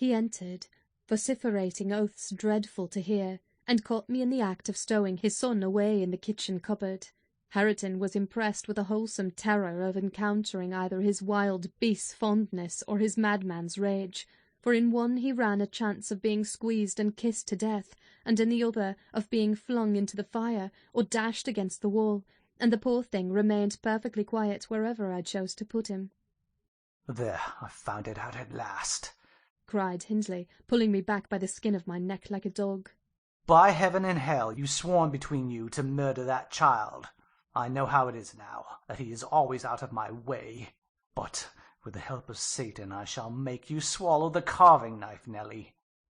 He entered, vociferating oaths dreadful to hear, and caught me in the act of stowing his son away in the kitchen cupboard. Hareton was impressed with a wholesome terror of encountering either his wild beast's fondness or his madman's rage, for in one he ran a chance of being squeezed and kissed to death, and in the other of being flung into the fire or dashed against the wall, and the poor thing remained perfectly quiet wherever I chose to put him. "There, I've found it out at last," cried Hindley, pulling me back by the skin of my neck like a dog. "By heaven and hell, you've sworn between you to murder that child. I know how it is now, that he is always out of my way. But with the help of Satan I shall make you swallow the carving-knife, Nelly.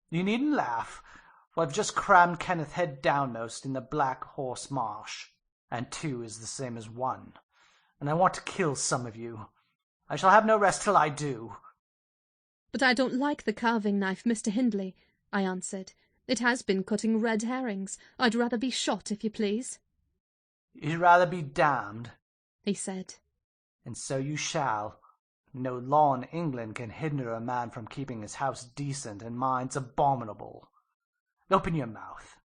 You needn't laugh, for I've just crammed Kenneth head downmost in the Black Horse Marsh, and 2 is the same as 1, and I want to kill some of you. I shall have no rest till I do." "But I don't like the carving-knife, Mr. Hindley," I answered. "It has been cutting red herrings. I'd rather be shot, if you please." "You'd rather be damned," he said. "And so you shall. No law in England can hinder a man from keeping his house decent and mine's abominable. Open your mouth."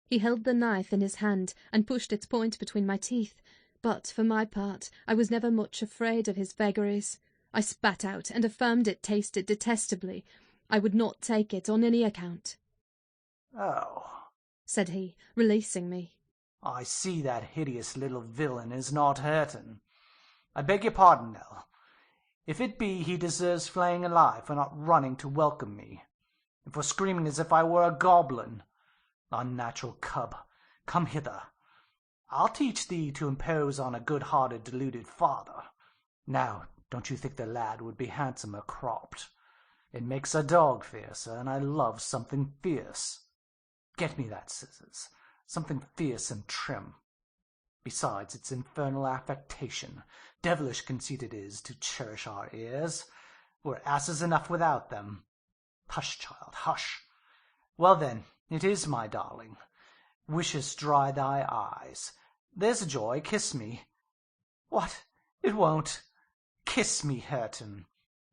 He held the knife in his hand and pushed its point between my teeth, but for my part I was never much afraid of his vagaries. I spat out and affirmed it tasted detestably. I would not take it on any account. "Oh," said he, releasing me. "I see that hideous little villain is not Hareton. I beg your pardon, Nell. If it be, he deserves flaying alive for not running to welcome me, and for screaming as if I were a goblin. Unnatural cub, come hither. I'll teach thee to impose on a good-hearted, deluded father. Now, don't you think the lad would be handsomer cropped? It makes a dog fiercer, and I love something fierce. Get me that scissors, something fierce and trim. Besides, it's infernal affectation. Devilish conceit it is to cherish our ears. We're asses enough without them. Hush, child, hush. Well then, it is, my darling. Wishes dry thy eyes. There's a joy, kiss me. What? It won't. Kiss me, Hareton.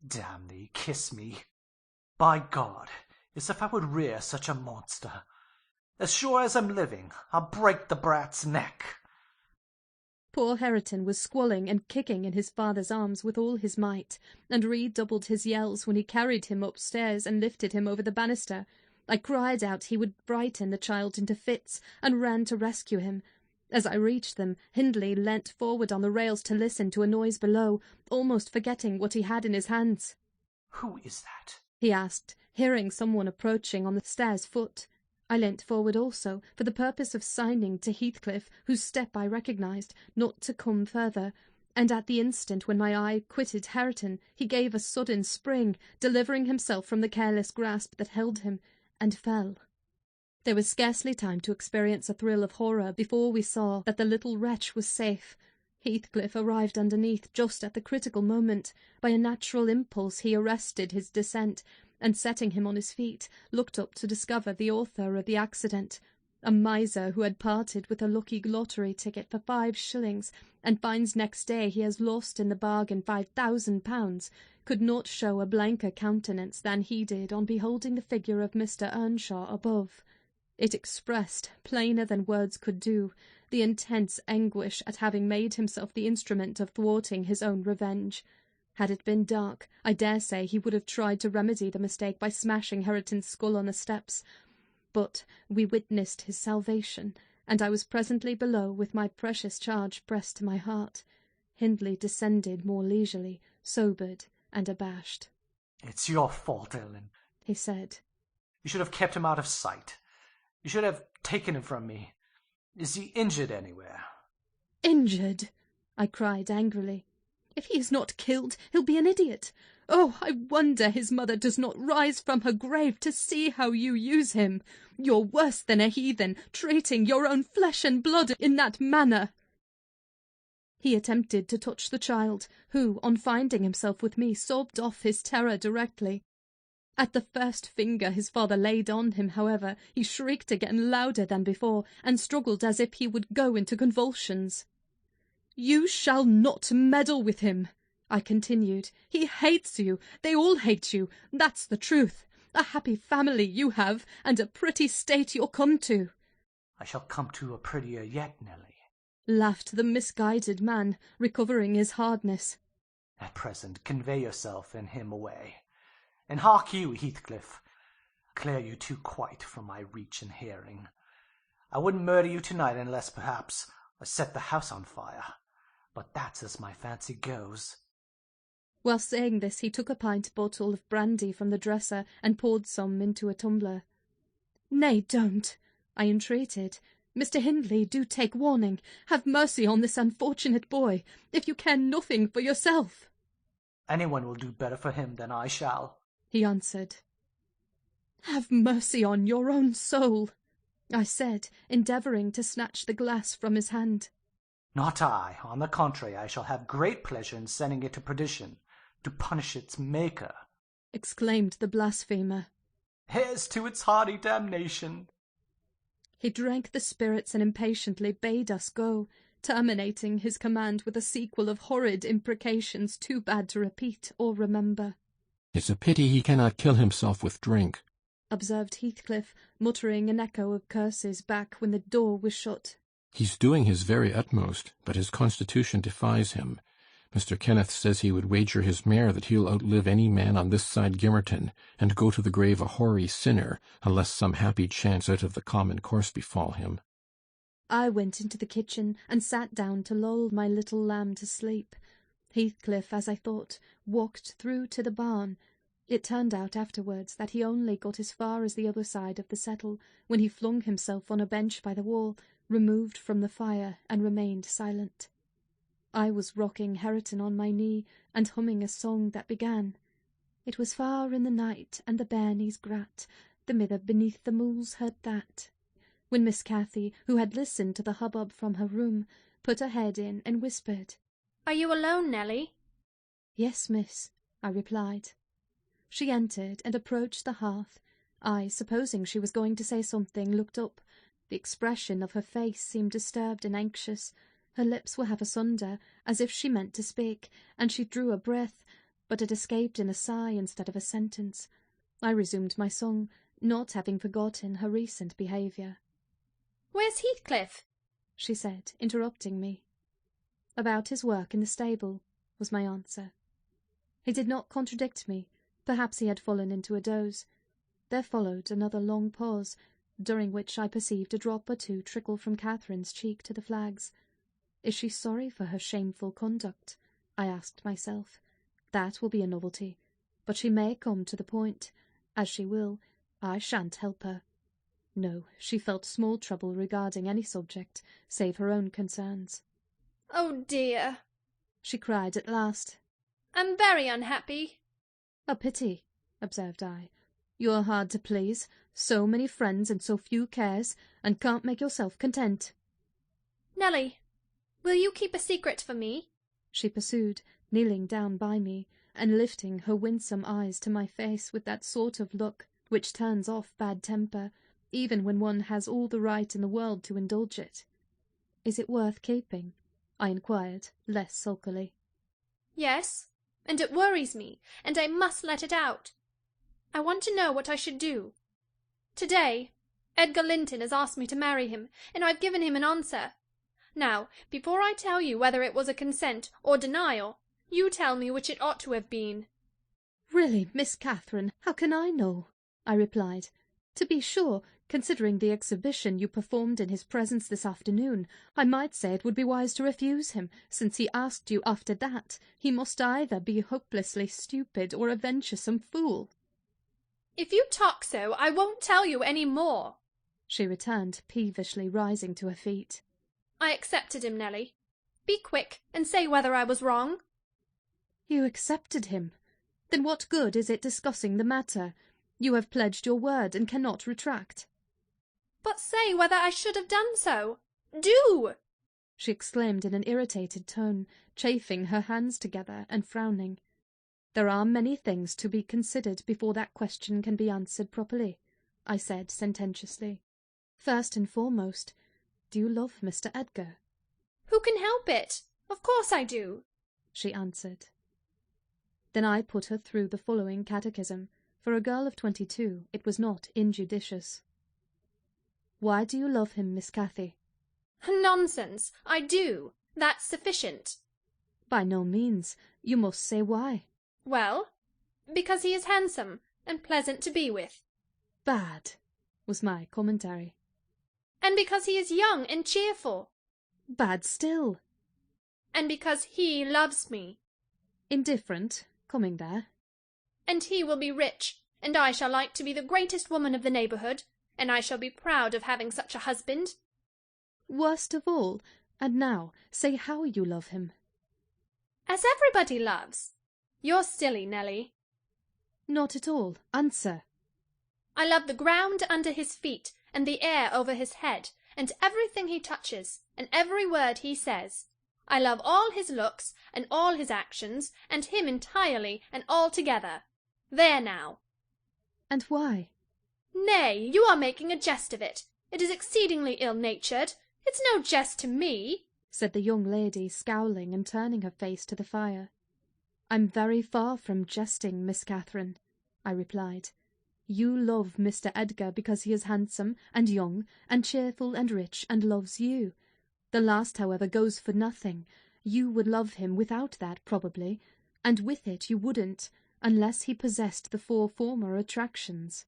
Damn thee, kiss me. By God, as if I would rear such a monster. As sure as I'm living, I'll break the brat's neck." Poor Hareton was squalling and kicking in his father's arms with all his might, and redoubled his yells when he carried him upstairs and lifted him over the banister. I cried out he would frighten the child into fits, and ran to rescue him. As I reached them, Hindley leant forward on the rails to listen to a noise below, almost forgetting what he had in his hands. "Who is that?" he asked, hearing someone approaching on the stairs foot. I leant forward also, for the purpose of signing to Heathcliff, whose step I recognised, not to come further, and at the instant when my eye quitted Hareton, he gave a sudden spring, delivering himself from the careless grasp that held him, and fell. There was scarcely time to experience a thrill of horror before we saw that the little wretch was safe. Heathcliff arrived underneath just at the critical moment. By a natural impulse he arrested his descent, and setting him on his feet, looked up to discover the author of the accident, a miser who had parted with a lucky lottery ticket for 5 shillings, and finds next day he has lost in the bargain £5,000, could not show a blanker countenance than he did on beholding the figure of Mr. Earnshaw above. It expressed, plainer than words could do, the intense anguish at having made himself the instrument of thwarting his own revenge. Had it been dark, I dare say he would have tried to remedy the mistake by smashing Hareton's skull on the steps. But we witnessed his salvation, and I was presently below with my precious charge pressed to my heart. Hindley descended more leisurely, sobered and abashed. "It's your fault, Ellen," he said. "You should have kept him out of sight. You should have taken him from me. Is he injured anywhere?" "Injured?" I cried angrily. "If he is not killed, he'll be an idiot. Oh, I wonder his mother does not rise from her grave to see how you use him. You're worse than a heathen, treating your own flesh and blood in that manner." He attempted to touch the child, who, on finding himself with me, sobbed off his terror directly. At the first finger his father laid on him, however, he shrieked again louder than before, and struggled as if he would go into convulsions. "You shall not meddle with him," I continued. "He hates you. They all hate you. That's the truth. A happy family you have, and a pretty state you'll come to." "I shall come to a prettier yet, Nelly," laughed the misguided man, recovering his hardness. "At present, convey yourself and him away. And hark you, Heathcliff, clear you too quite from my reach and hearing. I wouldn't murder you tonight unless, perhaps, I set the house on fire. But that's as my fancy goes." While saying this, he took a pint bottle of brandy from the dresser and poured some into a tumbler. "Nay, don't," I entreated. "Mr. Hindley, do take warning. Have mercy on this unfortunate boy, if you care nothing for yourself." "Anyone will do better for him than I shall," he answered. "Have mercy on your own soul," I said, endeavouring to snatch the glass from his hand. "Not I. On the contrary, I shall have great pleasure in sending it to perdition, to punish its maker," exclaimed the blasphemer. "Here's to its hearty damnation." He drank the spirits and impatiently bade us go, terminating his command with a sequel of horrid imprecations too bad to repeat or remember. "It's a pity he cannot kill himself with drink," observed Heathcliff, muttering an echo of curses back when the door was shut. "He's doing his very utmost, but his constitution defies him. Mr. Kenneth says he would wager his mare that he'll outlive any man on this side Gimmerton, and go to the grave a hoary sinner, unless some happy chance out of the common course befall him." I went into the kitchen and sat down to lull my little lamb to sleep. Heathcliff, as I thought, walked through to the barn. It turned out afterwards that he only got as far as the other side of the settle, when he flung himself on a bench by the wall, removed from the fire, and remained silent. I was rocking Hareton on my knee and humming a song that began, "It was far in the night, and the bairnies grat, the mither beneath the mools heard that," when Miss Cathy, who had listened to the hubbub from her room, put her head in and whispered, "Are you alone, Nelly?" "Yes, miss," I replied. She entered and approached the hearth. I, supposing she was going to say something, looked up. The expression of her face seemed disturbed and anxious. Her lips were half asunder, as if she meant to speak, and she drew a breath, but it escaped in a sigh instead of a sentence. I resumed my song, not having forgotten her recent behaviour. "Where's Heathcliff?" she said, interrupting me. "About his work in the stable," was my answer. He did not contradict me. Perhaps he had fallen into a doze. There followed another long pause, during which I perceived a drop or two trickle from Catherine's cheek to the flags. Is she sorry for her shameful conduct? I asked myself. That will be a novelty. But she may come to the point. As she will, I shan't help her. No, she felt small trouble regarding any subject, save her own concerns. "Oh dear," she cried at last. "I'm very unhappy." "A pity," observed I. "You're hard to please, so many friends and so few cares, and can't make yourself content." "Nelly, will you keep a secret for me?" she pursued, kneeling down by me, and lifting her winsome eyes to my face with that sort of look which turns off bad temper, even when one has all the right in the world to indulge it. "Is it worth keeping?" I inquired, less sulkily. "Yes, and it worries me, and I must let it out. I want to know what I should do. Today, Edgar Linton has asked me to marry him, and I've given him an answer. Now, before I tell you whether it was a consent or denial, you tell me which it ought to have been." "Really, Miss Catherine, how can I know?" I replied. "To be sure, considering the exhibition you performed in his presence this afternoon, I might say it would be wise to refuse him, since he asked you after that. He must either be hopelessly stupid or a venturesome fool." "If you talk so, I won't tell you any more," she returned, peevishly rising to her feet. "I accepted him, Nelly. Be quick, and say whether I was wrong." "You accepted him? Then what good is it discussing the matter? You have pledged your word and cannot retract." "But say whether I should have done so. Do!" she exclaimed in an irritated tone, chafing her hands together and frowning. "There are many things to be considered before that question can be answered properly," I said sententiously. "First and foremost, do you love Mr. Edgar?" "Who can help it? Of course I do," she answered. Then I put her through the following catechism. For a girl of 22, it was not injudicious. Why do you love him, Miss Cathy? Nonsense! I do. That's sufficient. By no means. You must say why. Well, because he is handsome and pleasant to be with. Bad, was my commentary. And because he is young and cheerful. Bad still. And because he loves me. Indifferent, coming there. And he will be rich, and I shall like to be the greatest woman of the neighbourhood, and I shall be proud of having such a husband. Worst of all, and now say how you love him. As everybody loves. You're silly, Nelly. Not at all. Answer. I love the ground under his feet, and the air over his head, and everything he touches, and every word he says. I love all his looks, and all his actions, and him entirely and altogether. There now. And why? Nay, you are making a jest of it. It is exceedingly ill-natured. It's no jest to me, said the young lady, scowling and turning her face to the fire. I'm very far from jesting, Miss Catherine, I replied. You love Mr. Edgar because he is handsome and young and cheerful and rich and loves you. The last, however, goes for nothing. You would love him without that, probably, and with it you wouldn't, unless he possessed the 4 former attractions.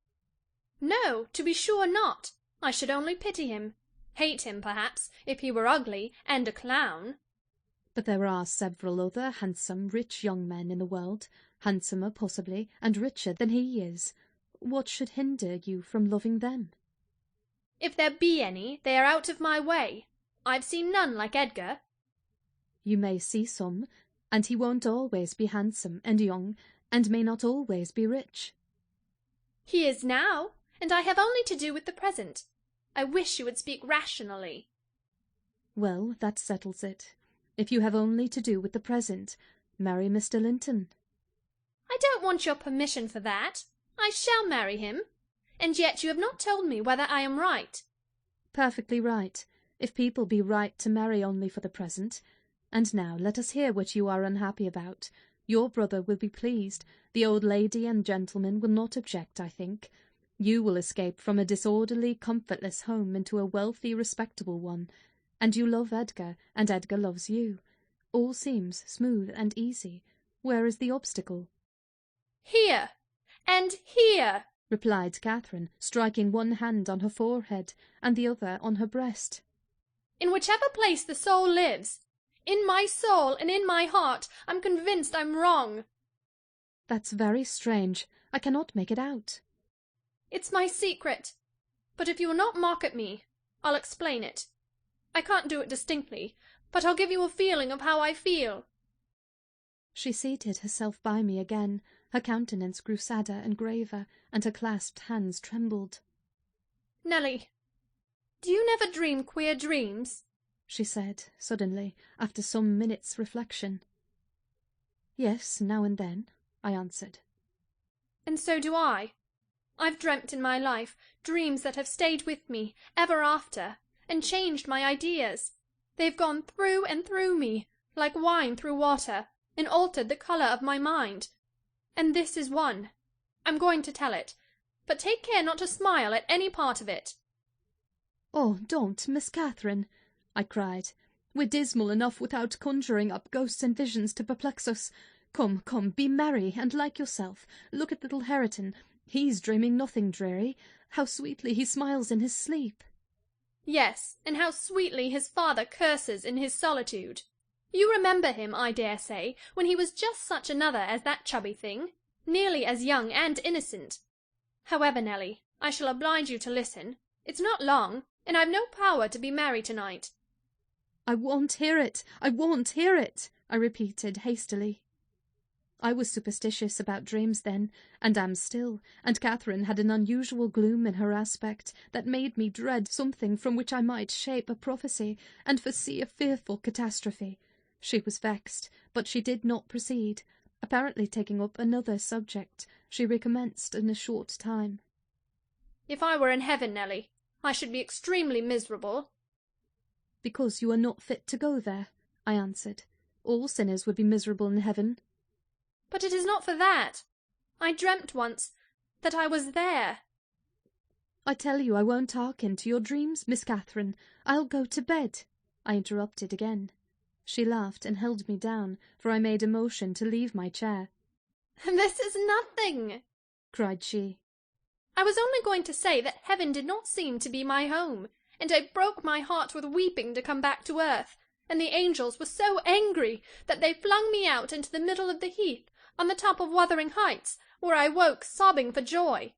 No, to be sure not. I should only pity him. Hate him, perhaps, if he were ugly and a clown. But there are several other handsome, rich young men in the world, handsomer, possibly, and richer than he is. What should hinder you from loving them? If there be any, they are out of my way. I've seen none like Edgar. You may see some, and he won't always be handsome and young, and may not always be rich. He is now, and I have only to do with the present. I wish you would speak rationally. Well, that settles it. If you have only to do with the present, marry Mr. Linton. I don't want your permission for that. I shall marry him. And yet you have not told me whether I am right. Perfectly right, if people be right to marry only for the present. And now let us hear what you are unhappy about. Your brother will be pleased. The old lady and gentleman will not object, I think. You will escape from a disorderly, comfortless home into a wealthy, respectable one. And you love Edgar, and Edgar loves you. All seems smooth and easy. Where is the obstacle? Here, and here, replied Catherine, striking one hand on her forehead and the other on her breast. In whichever place the soul lives, in my soul and in my heart, I'm convinced I'm wrong. That's very strange. I cannot make it out. It's my secret. But if you will not mock at me, I'll explain it. I can't do it distinctly, but I'll give you a feeling of how I feel. She seated herself by me again. Her countenance grew sadder and graver, and her clasped hands trembled. Nelly, do you never dream queer dreams? She said, suddenly, after some minutes' reflection. Yes, now and then, I answered. And so do I. I've dreamt in my life dreams that have stayed with me ever after, and changed my ideas. They've gone through and through me, like wine through water, and altered the colour of my mind. And this is one. I'm going to tell it, but take care not to smile at any part of it. Oh, don't, Miss Catherine, I cried. We're dismal enough without conjuring up ghosts and visions to perplex us. Come, come, be merry, and like yourself. Look at little Hareton. He's dreaming nothing dreary. How sweetly he smiles in his sleep. Yes, and how sweetly his father curses in his solitude. You remember him, I dare say, when he was just such another as that chubby thing, nearly as young and innocent. However, Nelly, I shall oblige you to listen. It's not long, and I've no power to be merry tonight. I won't hear it. I won't hear it, I repeated hastily. I was superstitious about dreams then, and am still, and Catherine had an unusual gloom in her aspect that made me dread something from which I might shape a prophecy, and foresee a fearful catastrophe. She was vexed, but she did not proceed. Apparently taking up another subject, she recommenced in a short time. If I were in heaven, Nelly, I should be extremely miserable. Because you are not fit to go there, I answered. All sinners would be miserable in heaven. But it is not for that. I dreamt once that I was there. I tell you I won't hearken to your dreams, Miss Catherine. I'll go to bed, I interrupted again. She laughed and held me down, for I made a motion to leave my chair. This is nothing, cried she. I was only going to say that heaven did not seem to be my home, and I broke my heart with weeping to come back to earth, and the angels were so angry that they flung me out into the middle of the heath, on the top of Wuthering Heights, where I woke sobbing for joy.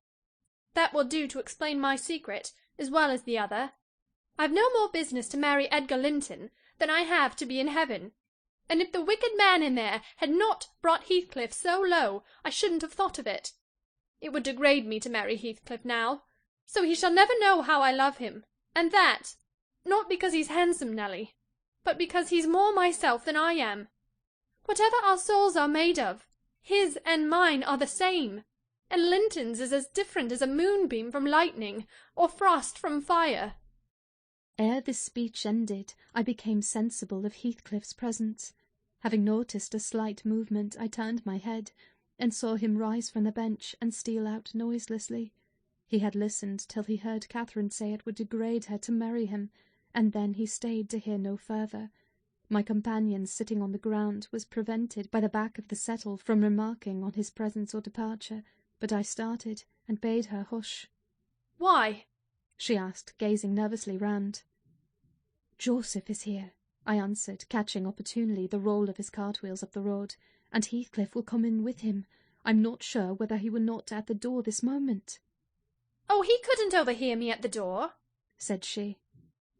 That will do to explain my secret, as well as the other. I've no more business to marry Edgar Linton than I have to be in heaven, and if the wicked man in there had not brought Heathcliff so low, I shouldn't have thought of it. It would degrade me to marry Heathcliff now, so he shall never know how I love him, and that, not because he's handsome, Nelly, but because he's more myself than I am. Whatever our souls are made of, his and mine are the same, and Linton's is as different as a moonbeam from lightning, or frost from fire. Ere this speech ended, I became sensible of Heathcliff's presence. Having noticed a slight movement, I turned my head, and saw him rise from the bench and steal out noiselessly. He had listened till he heard Catherine say it would degrade her to marry him, and then he stayed to hear no further. My companion, sitting on the ground, was prevented by the back of the settle from remarking on his presence or departure, but I started and bade her hush. "Why?" she asked, gazing nervously round. "Joseph is here," I answered, catching opportunely the roll of his cartwheels up the road, "and Heathcliff will come in with him. I'm not sure whether he were not at the door this moment." "Oh, he couldn't overhear me at the door," said she.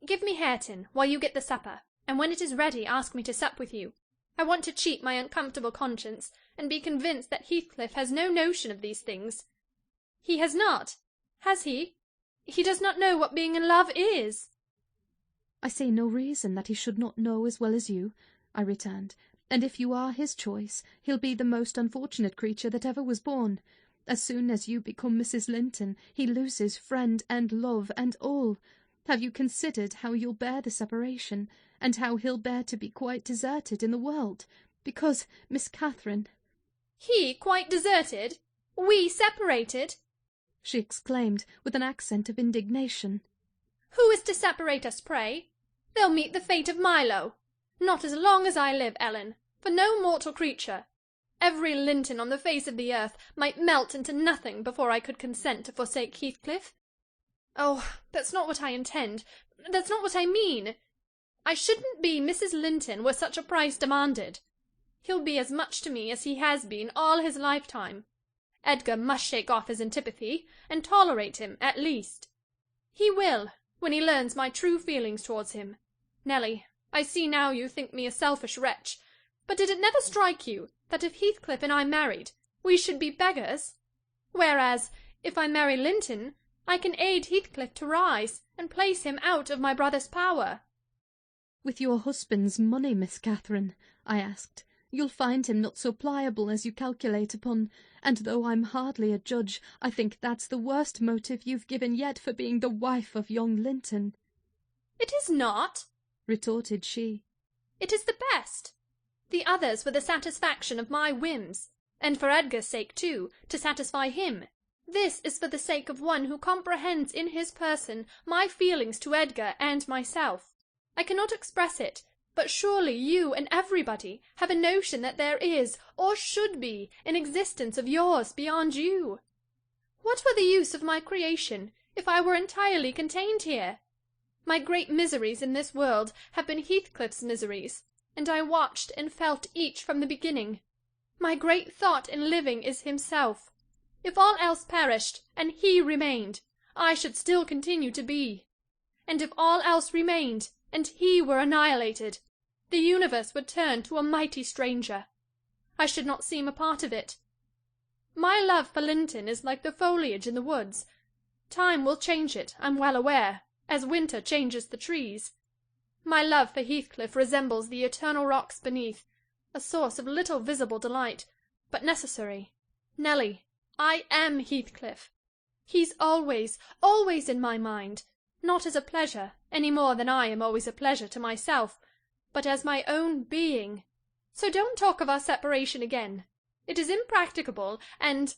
"Give me Hareton while you get the supper, and when it is ready ask me to sup with you. I want to cheat my uncomfortable conscience, and be convinced that Heathcliff has no notion of these things. He has not, has he? He does not know what being in love is." "I see no reason that he should not know as well as you," I returned, "and if you are his choice, he'll be the most unfortunate creature that ever was born. As soon as you become Mrs. Linton, he loses friend and love and all. Have you considered how you'll bear the separation, and how he'll bear to be quite deserted in the world? Because, Miss Catherine—" "He quite deserted? We separated?" she exclaimed, with an accent of indignation. "Who is to separate us, pray? They'll meet the fate of Milo. Not as long as I live, Ellen, for no mortal creature. Every Linton on the face of the earth might melt into nothing before I could consent to forsake Heathcliff. Oh, that's not what I intend. That's not what I mean. I shouldn't be Mrs. Linton were such a price demanded. He'll be as much to me as he has been all his lifetime. Edgar must shake off his antipathy, and tolerate him, at least. He will, when he learns my true feelings towards him. Nelly, I see now you think me a selfish wretch, but did it never strike you that if Heathcliff and I married, we should be beggars? Whereas, if I marry Linton, I can aid Heathcliff to rise, and place him out of my brother's power." "With your husband's money, Miss Catherine," I asked, "you'll find him not so pliable as you calculate upon, and though I'm hardly a judge, I think that's the worst motive you've given yet for being the wife of young Linton." "It is not," retorted she. "It is the best. The others were the satisfaction of my whims, and for Edgar's sake, too, to satisfy him. This is for the sake of one who comprehends in his person my feelings to Edgar and myself. I cannot express it, but surely you and everybody have a notion that there is, or should be, an existence of yours beyond you. What were the use of my creation if I were entirely contained here? My great miseries in this world have been Heathcliff's miseries, and I watched and felt each from the beginning. My great thought in living is himself. If all else perished, and he remained, I should still continue to be. And if all else remained, and he were annihilated, the universe would turn to a mighty stranger. I should not seem a part of it. My love for Linton is like the foliage in the woods. Time will change it, I'm well aware, as winter changes the trees. My love for Heathcliff resembles the eternal rocks beneath, a source of little visible delight, but necessary. Nelly, I am Heathcliff. He's always, always in my mind, not as a pleasure, any more than I am always a pleasure to myself, but as my own being. So don't talk of our separation again. It is impracticable, and—"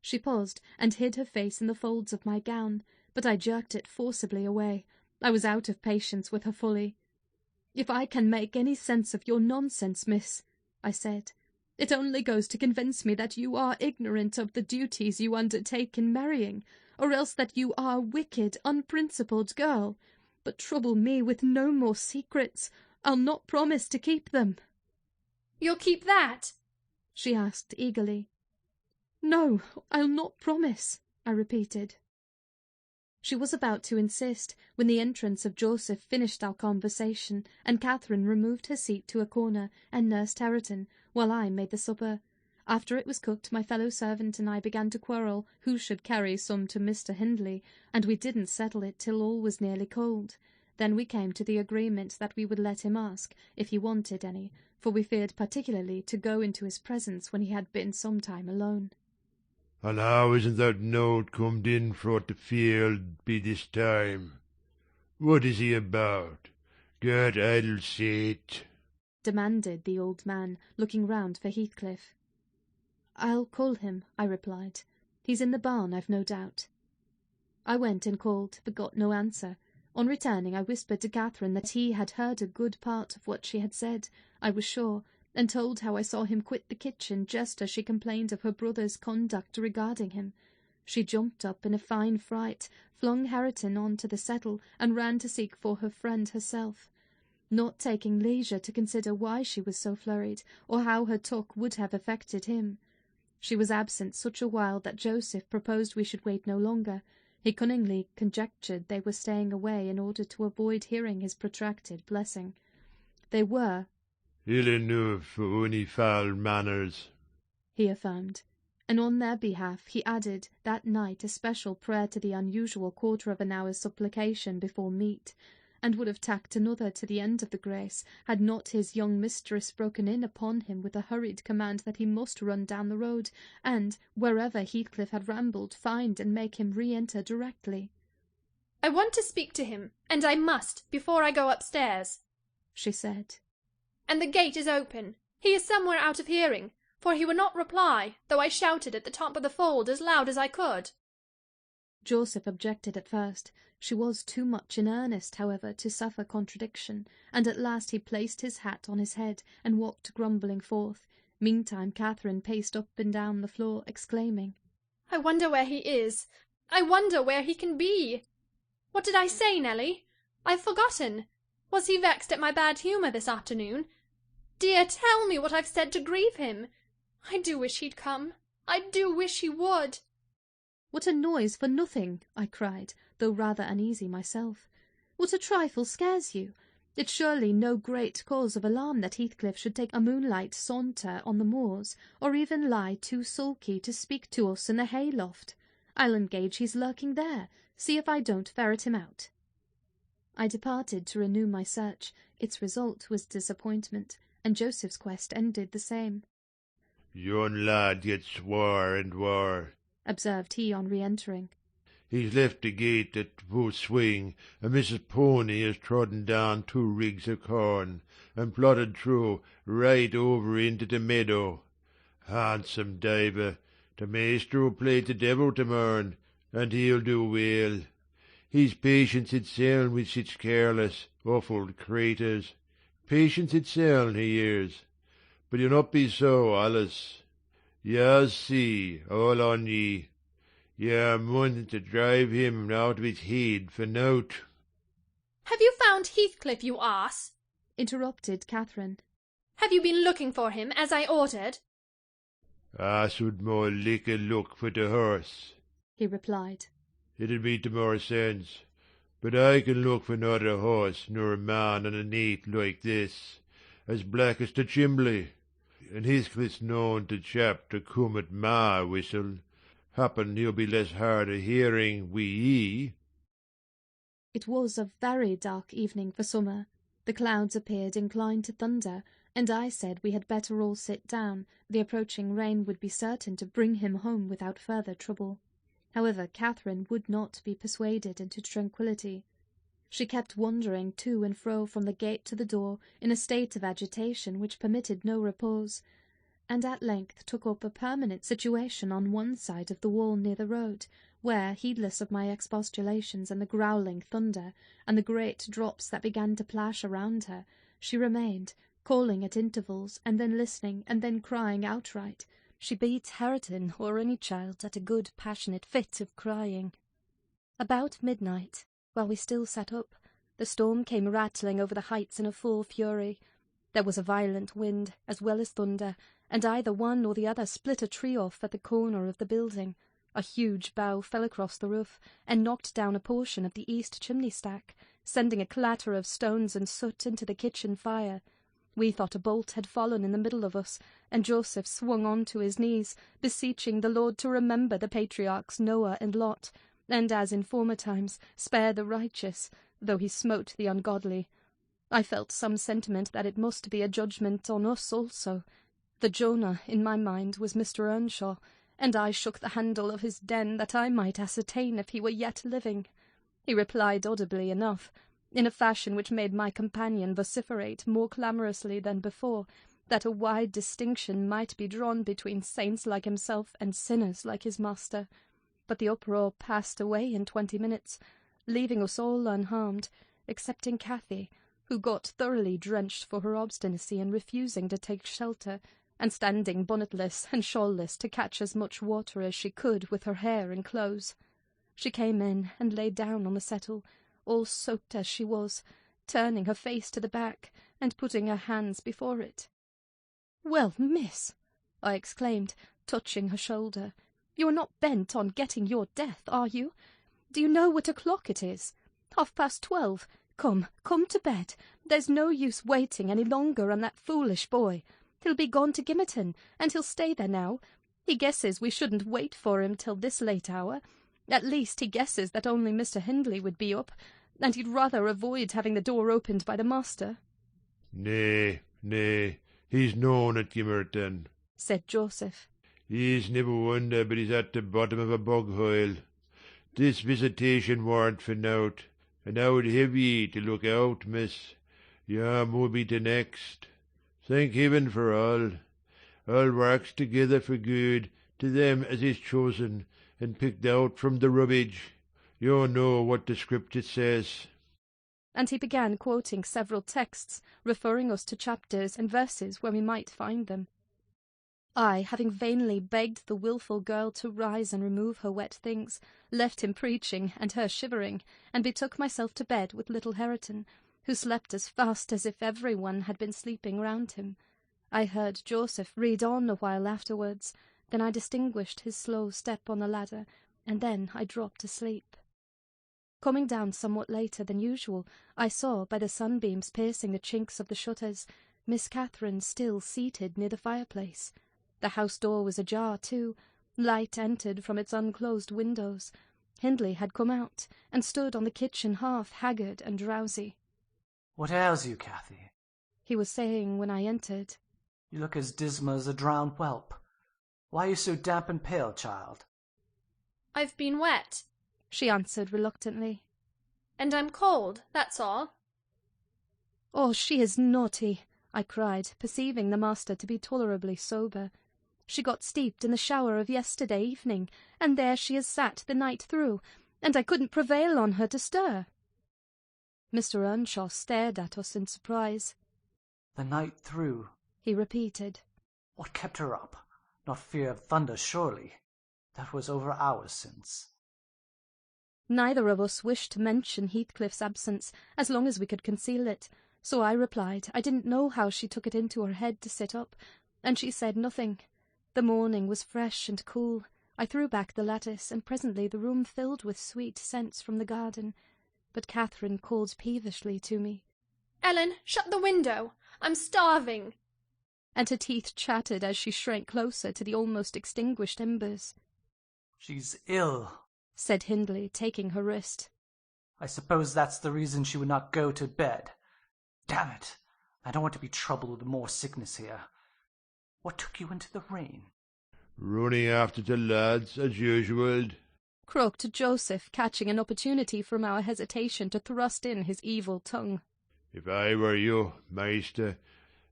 She paused and hid her face in the folds of my gown, but I jerked it forcibly away. I was out of patience with her folly. "If I can make any sense of your nonsense, miss," I said, "it only goes to convince me that you are ignorant of the duties you undertake in marrying, or else that you are a wicked, unprincipled girl. But trouble me with no more secrets. I'll not promise to keep them." "You'll keep that?" she asked eagerly. "No, I'll not promise," I repeated. She was about to insist when the entrance of Joseph finished our conversation, and Catherine removed her seat to a corner and nursed Hareton, while I made the supper. After it was cooked, my fellow servant and I began to quarrel who should carry some to Mr. Hindley, and we didn't settle it till all was nearly cold. Then we came to the agreement that we would let him ask, if he wanted any, for we feared particularly to go into his presence when he had been some time alone. "And how isn't that note comed in frae the field by this time? What is he about? God, I'll say it," demanded the old man, looking round for Heathcliff. "I'll call him," I replied. "He's in the barn, I've no doubt." I went and called, but got no answer. On returning, I whispered to Catherine that he had heard a good part of what she had said, I was sure, and told how I saw him quit the kitchen just as she complained of her brother's conduct regarding him. She jumped up in a fine fright, flung Hareton on to the settle, and ran to seek for her friend herself, not taking leisure to consider why she was so flurried, or how her talk would have affected him. She was absent such a while that Joseph proposed we should wait no longer. He cunningly conjectured they were staying away in order to avoid hearing his protracted blessing. They were "ill enough for ony foul manners," he affirmed, and on their behalf he added that night a special prayer to the unusual quarter of an hour's supplication before meat, and would have tacked another to the end of the grace, had not his young mistress broken in upon him with a hurried command that he must run down the road, and, wherever Heathcliff had rambled, find and make him re-enter directly. "I want to speak to him, and I must, before I go upstairs," she said. "And the gate is open. He is somewhere out of hearing, for he would not reply, though I shouted at the top of the fold as loud as I could." Joseph objected at first. She was too much in earnest, however, to suffer contradiction, and at last he placed his hat on his head and walked grumbling forth. Meantime Catherine paced up and down the floor, exclaiming, "I wonder where he is. I wonder where he can be. What did I say, Nelly? I've forgotten. Was he vexed at my bad humour this afternoon? Dear, tell me what I've said to grieve him. I do wish he'd come. I do wish he would." "What a noise for nothing!" I cried, though rather uneasy myself. "What a trifle scares you? It's surely no great cause of alarm that Heathcliff should take a moonlight saunter on the moors, or even lie too sulky to speak to us in the hay-loft. I'll engage he's lurking there. See if I don't ferret him out." I departed to renew my search. Its result was disappointment, and Joseph's quest ended the same. "Yon lad gets waur and waur," observed he on re-entering. "He's left the gate at full swing, and Mrs. Pony has trodden down 2 rigs of corn, and plodded through right over into the meadow. Handsome diver, the maester will play the devil to morn, and he'll do well. He's patience itself with sich careless, offald craters. Patience itself he is. But you'll not be so allus. You'll see, all on ye. You're muntin' to drive him out of his head for nought." "Have you found Heathcliff, you ass?" interrupted Catherine. "Have you been looking for him, as I ordered?" "I should more like a look for the horse," he replied. "It'd be to more sense. But I can look for not a horse nor a man on a night like this, as black as the chimbley. And Heathcliff's known to chap to come at my whistle. Happen he'll be less hard of hearing wi' ye." It was a very dark evening for summer. The clouds appeared inclined to thunder, and I said we had better all sit down. The approaching rain would be certain to bring him home without further trouble. However, Catherine would not be persuaded into tranquillity. She kept wandering to and fro from the gate to the door in a state of agitation which permitted no repose. and at length took up a permanent situation on one side of the wall near the road, where, heedless of my expostulations and the growling thunder, and the great drops that began to plash around her, she remained, calling at intervals, and then listening, and then crying outright. She beat Hareton or any child at a good passionate fit of crying. About midnight, while we still sat up, the storm came rattling over the heights in a full fury. There was a violent wind, as well as thunder, and either one or the other split a tree off at the corner of the building. A huge bough fell across the roof, and knocked down a portion of the east chimney-stack, sending a clatter of stones and soot into the kitchen fire. We thought a bolt had fallen in the middle of us, and Joseph swung on to his knees, beseeching the Lord to remember the patriarchs Noah and Lot, and, as in former times, spare the righteous, though he smote the ungodly. I felt some sentiment that it must be a judgment on us also. The Jonah, in my mind, was Mr. Earnshaw, and I shook the handle of his den that I might ascertain if he were yet living. He replied audibly enough, in a fashion which made my companion vociferate more clamorously than before, that a wide distinction might be drawn between saints like himself and sinners like his master. But the uproar passed away in 20 minutes, leaving us all unharmed, excepting Cathy, who got thoroughly drenched for her obstinacy in refusing to take shelter, and standing bonnetless and shawlless to catch as much water as she could with her hair and clothes. She came in and lay down on the settle, all soaked as she was, turning her face to the back, and putting her hands before it. "Well, miss," I exclaimed, touching her shoulder, "you are not bent on getting your death, are you? Do you know what o'clock it is? 12:30. Come to bed. There's no use waiting any longer on that foolish boy. He'll be gone to Gimmerton, and he'll stay there now. He guesses we shouldn't wait for him till this late hour. At least he guesses that only Mr. Hindley would be up, and he'd rather avoid having the door opened by the master." Nay, he's known at Gimmerton," said Joseph. "He's never wonder but he's at the bottom of a bog-hole. This visitation warn't for nowt, and I would have ye to look out, miss. Yam will be the next. Thank heaven for all. All works together for good to them as is chosen and picked out from the rubbish. You know what the Scripture says." And he began quoting several texts, referring us to chapters and verses where we might find them. I, having vainly begged the wilful girl to rise and remove her wet things, left him preaching and her shivering, and betook myself to bed with little Hareton, who slept as fast as if every one had been sleeping round him. I heard Joseph read on a while afterwards, then I distinguished his slow step on the ladder, and then I dropped asleep. Coming down somewhat later than usual, I saw, by the sunbeams piercing the chinks of the shutters, Miss Catherine still seated near the fireplace. The house door was ajar too. Light entered from its unclosed windows. Hindley had come out, and stood on the kitchen hearth, haggard and drowsy. "What ails you, Cathy?" he was saying when I entered. "You look as dismal as a drowned whelp. Why are you so damp and pale, child?" "I've been wet," she answered reluctantly. "And I'm cold, that's all." "Oh, she is naughty," I cried, perceiving the master to be tolerably sober. "She got steeped in the shower of yesterday evening, and there she has sat the night through, and I couldn't prevail on her to stir." Mr. Earnshaw stared at us in surprise. "The night through," he repeated. "What kept her up? Not fear of thunder, surely? That was over hours since." Neither of us wished to mention Heathcliff's absence, as long as we could conceal it, so I replied I didn't know how she took it into her head to sit up, and she said nothing. The morning was fresh and cool. I threw back the lattice, and presently the room filled with sweet scents from the garden. But Catherine called peevishly to me. "Ellen, shut the window. I'm starving." And her teeth chattered as she shrank closer to the almost extinguished embers. "She's ill," said Hindley, taking her wrist. "I suppose that's the reason she would not go to bed. Damn it! I don't want to be troubled with more sickness here. What took you into the rain?" "Running after the lads, as usual," croaked Joseph, catching an opportunity from our hesitation to thrust in his evil tongue. "If I were you, Maister,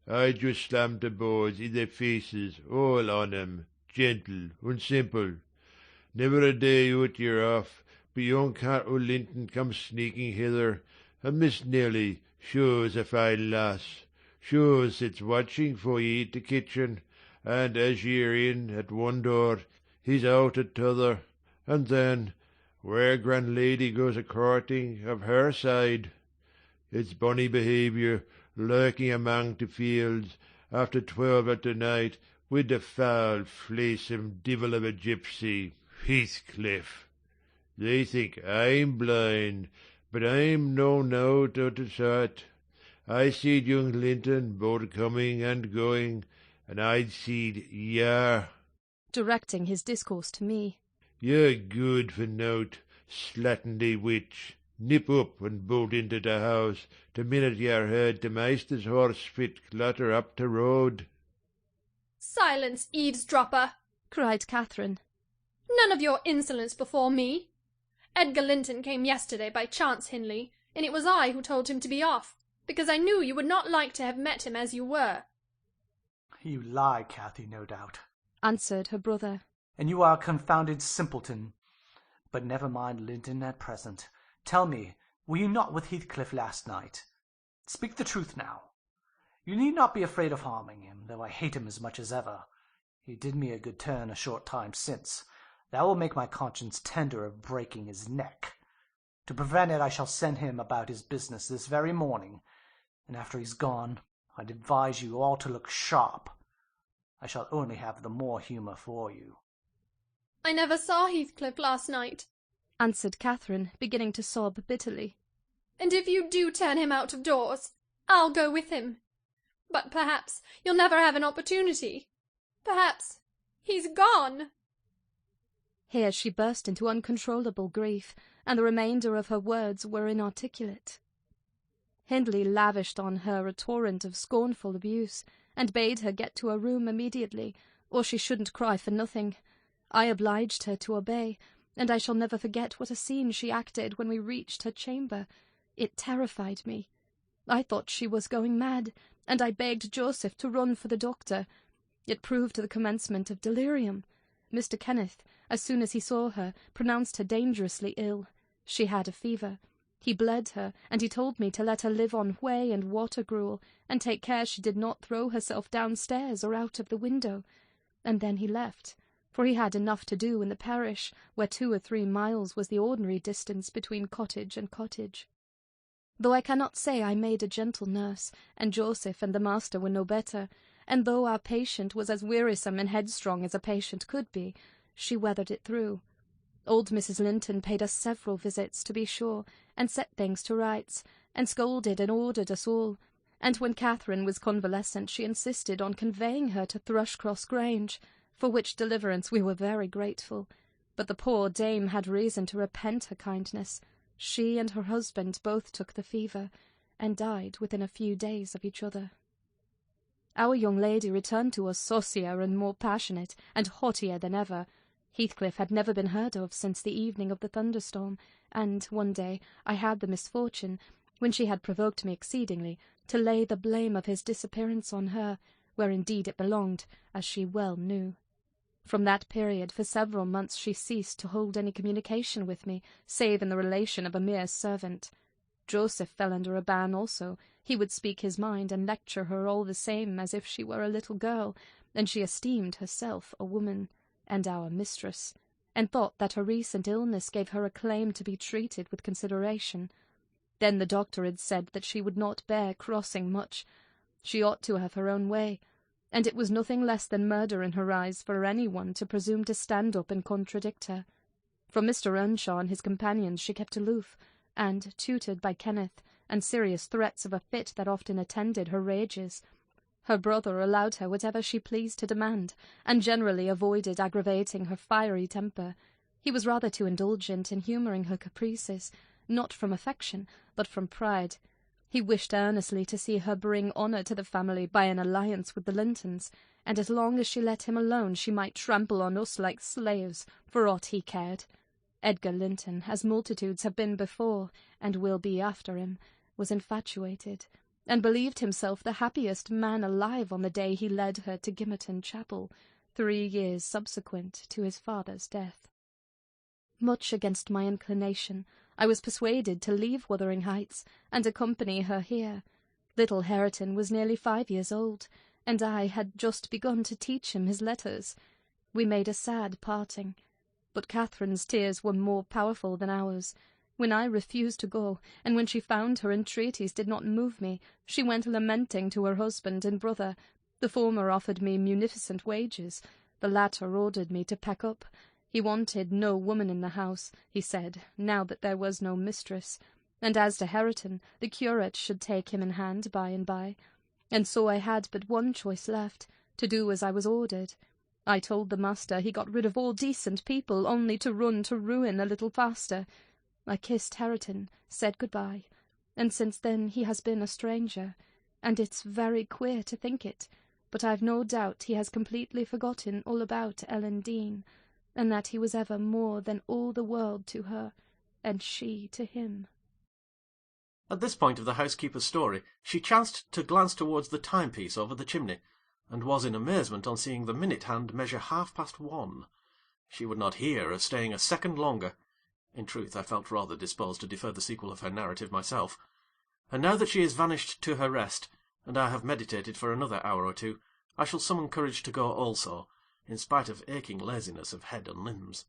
I just slammed the boards in their faces, all on 'em, gentle and simple. Never a day out you're off, but young Carol Linton comes sneaking hither, and Miss Nelly, sure's a fine lass, sure sits watching for ye at the kitchen, and as ye're in at one door, he's out at t'other, and then, where grand lady goes a-courting of her side. It's bonny behaviour, lurking among the fields, after 12 at the night, with the foul, fleesome divil of a gipsy, Heathcliff. They think I'm blind, but I'm no out of the sort. I seed young Linton both coming and going, and I'd seed ya. Directing his discourse to me. You're good for nought, slattendy witch. Nip up and bolt into the house the minute you're heard the maister's horse fit clatter up the road. Silence, eavesdropper! Cried Catherine. None of your insolence before me. Edgar Linton came yesterday by chance, Hindley, and it was I who told him to be off, because I knew you would not like to have met him as you were. You lie, Cathy, no doubt, answered her brother. And you are a confounded simpleton. But never mind Linton at present. Tell me, were you not with Heathcliff last night? Speak the truth now. You need not be afraid of harming him, though I hate him as much as ever. He did me a good turn a short time since. That will make my conscience tender of breaking his neck. To prevent it, I shall send him about his business this very morning, and after he's gone, I'd advise you all to look sharp. I shall only have the more humour for you. I never saw Heathcliff last night, answered Catherine, beginning to sob bitterly. And if you do turn him out of doors, I'll go with him. But perhaps you'll never have an opportunity. Perhaps he's gone. Here she burst into uncontrollable grief, and the remainder of her words were inarticulate. Hindley lavished on her a torrent of scornful abuse, and bade her get to her room immediately, or she shouldn't cry for nothing. I obliged her to obey, and I shall never forget what a scene she acted when we reached her chamber. It terrified me. I thought she was going mad, and I begged Joseph to run for the doctor. It proved the commencement of delirium. Mr. Kenneth, as soon as he saw her, pronounced her dangerously ill. She had a fever. He bled her, and he told me to let her live on whey and water gruel, and take care she did not throw herself downstairs or out of the window. And then he left, for he had enough to do in the parish, where 2 or 3 miles was the ordinary distance between cottage and cottage. Though I cannot say I made a gentle nurse, and Joseph and the master were no better, and though our patient was as wearisome and headstrong as a patient could be, she weathered it through. Old Mrs. Linton paid us several visits, to be sure, and set things to rights, and scolded and ordered us all, and when Catherine was convalescent she insisted on conveying her to Thrushcross Grange, for which deliverance we were very grateful. But the poor dame had reason to repent her kindness. She and her husband both took the fever, and died within a few days of each other. Our young lady returned to us saucier and more passionate, and haughtier than ever. Heathcliff had never been heard of since the evening of the thunderstorm, and one day I had the misfortune, when she had provoked me exceedingly, to lay the blame of his disappearance on her, where indeed it belonged, as she well knew. From that period for several months she ceased to hold any communication with me, save in the relation of a mere servant. Joseph fell under a ban also. He would speak his mind and lecture her all the same as if she were a little girl, and she esteemed herself a woman, and our mistress, and thought that her recent illness gave her a claim to be treated with consideration. Then the doctor had said that she would not bear crossing much. She ought to have her own way, and it was nothing less than murder in her eyes for anyone to presume to stand up and contradict her. From Mr. Earnshaw and his companions she kept aloof, and, tutored by Kenneth, and serious threats of a fit that often attended her rages, her brother allowed her whatever she pleased to demand, and generally avoided aggravating her fiery temper. He was rather too indulgent in humouring her caprices, not from affection, but from pride. He wished earnestly to see her bring honour to the family by an alliance with the Lintons, and as long as she let him alone she might trample on us like slaves, for aught he cared. Edgar Linton, as multitudes have been before, and will be after him, was infatuated, and believed himself the happiest man alive on the day he led her to Gimmerton Chapel, 3 years subsequent to his father's death. Much against my inclination, I was persuaded to leave Wuthering Heights and accompany her here. Little Hareton was nearly 5 years old, and I had just begun to teach him his letters. We made a sad parting, but Catherine's tears were more powerful than ours. When I refused to go, and when she found her entreaties did not move me, she went lamenting to her husband and brother. The former offered me munificent wages. The latter ordered me to pack up. He wanted no woman in the house, he said, now that there was no mistress. And as to Hareton, the curate should take him in hand by and by. And so I had but one choice left, to do as I was ordered. I told the master he got rid of all decent people only to run to ruin a little faster. I kissed Hareton, said good-bye, and since then he has been a stranger, and it's very queer to think it, but I've no doubt he has completely forgotten all about Ellen Dean, and that he was ever more than all the world to her, and she to him. At this point of the housekeeper's story, she chanced to glance towards the timepiece over the chimney, and was in amazement on seeing the minute-hand measure 1:30. She would not hear of staying a second longer. In truth, I felt rather disposed to defer the sequel of her narrative myself. And now that she is vanished to her rest, and I have meditated for another hour or two, I shall summon courage to go also, in spite of aching laziness of head and limbs.